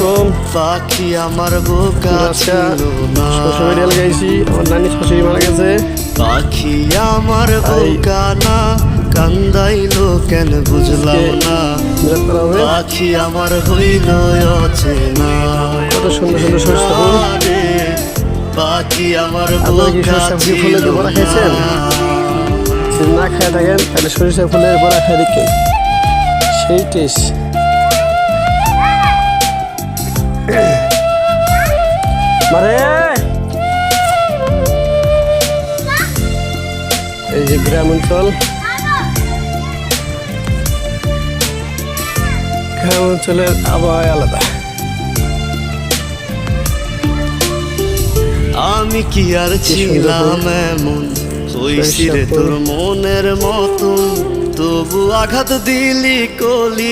আলাইকুম। পাখি আমার বোকা ছিল না। শ্বশুরবাড়ি গেছি, আমার নানি শাশুড়ি মারা গেছে। পাখি আমার বোকা না, কান্দাইলো কেন বুঝলাম না। পাখি আমার হইল অচেনা। কত সুন্দর সুন্দর সরিষা ফুল। পাখি আমার আপনারা কি বোকা সরিষা ছিল ফুলের বড়া খেয়েছেন? যদি না খেয়ে থাকেন তাহলে সরিষা ফুলের বড়া খেয়ে দেখেন, সেই টেস্ট। মারে এই যে গ্রাম অঞ্চল, গ্রাম অঞ্চলের আবহাওয়া আলাদা। আমি কি আর ছিলাম এমন, হইছি রে তোর মনের মতন, তবু আঘাত দিলি কলি।